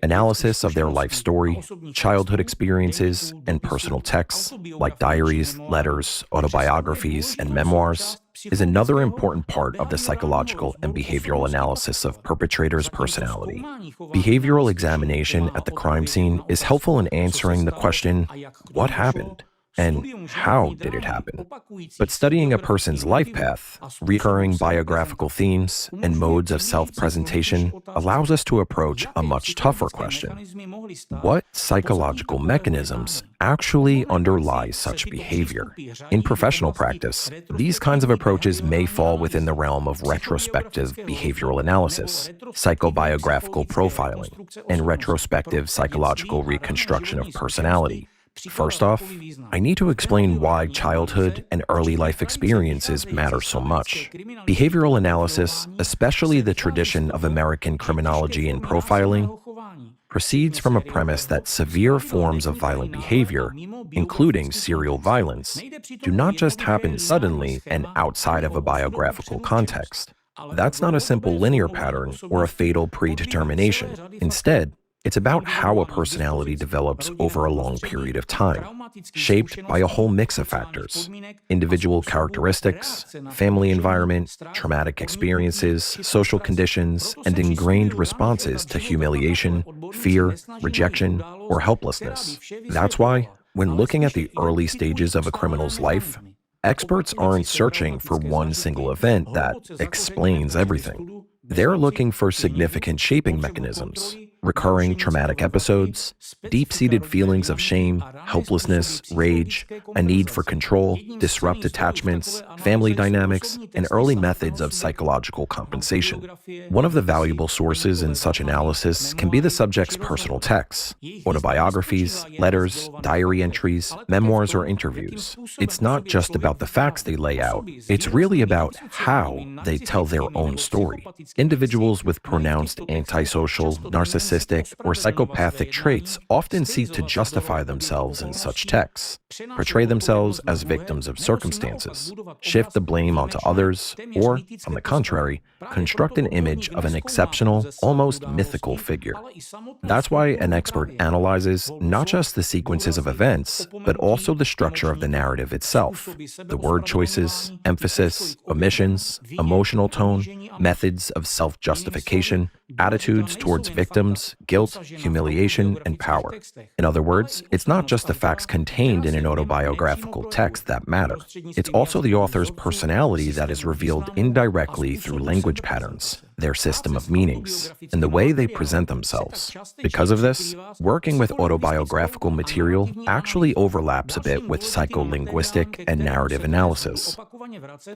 Analysis of their life story, childhood experiences, and personal texts, like diaries, letters, autobiographies, and memoirs, is another important part of the psychological and behavioral analysis of perpetrators' personality. Behavioral examination at the crime scene is helpful in answering the question, what happened? And how did it happen? But studying a person's life path, recurring biographical themes, and modes of self-presentation allows us to approach a much tougher question. What psychological mechanisms actually underlie such behavior? In professional practice, these kinds of approaches may fall within the realm of retrospective behavioral analysis, psychobiographical profiling, and retrospective psychological reconstruction of personality. First off, I need to explain why childhood and early life experiences matter so much. Behavioral analysis, especially the tradition of American criminology and profiling, proceeds from a premise that severe forms of violent behavior, including serial violence, do not just happen suddenly and outside of a biographical context. That's not a simple linear pattern or a fatal predetermination. Instead, it's about how a personality develops over a long period of time, shaped by a whole mix of factors: individual characteristics, family environment, traumatic experiences, social conditions, and ingrained responses to humiliation, fear, rejection, or helplessness. That's why, when looking at the early stages of a criminal's life, experts aren't searching for one single event that explains everything. They're looking for significant shaping mechanisms, recurring traumatic episodes, deep-seated feelings of shame, helplessness, rage, a need for control, disrupt attachments, family dynamics, and early methods of psychological compensation. One of the valuable sources in such analysis can be the subject's personal texts, autobiographies, letters, diary entries, memoirs, or interviews. It's not just about the facts they lay out, it's really about how they tell their own story. Individuals with pronounced antisocial, narcissistic, or psychopathic traits often seek to justify themselves in such texts, portray themselves as victims of circumstances, shift the blame onto others, or, on the contrary, construct an image of an exceptional, almost mythical figure. That's why an expert analyzes not just the sequences of events, but also the structure of the narrative itself, the word choices, emphasis, omissions, emotional tone, methods of self-justification, attitudes towards victims, guilt, humiliation, and power. In other words, it's not just the facts contained in an autobiographical text that matter. It's also the author's personality that is revealed indirectly through language patterns, their system of meanings, and the way they present themselves. Because of this, working with autobiographical material actually overlaps a bit with psycholinguistic and narrative analysis.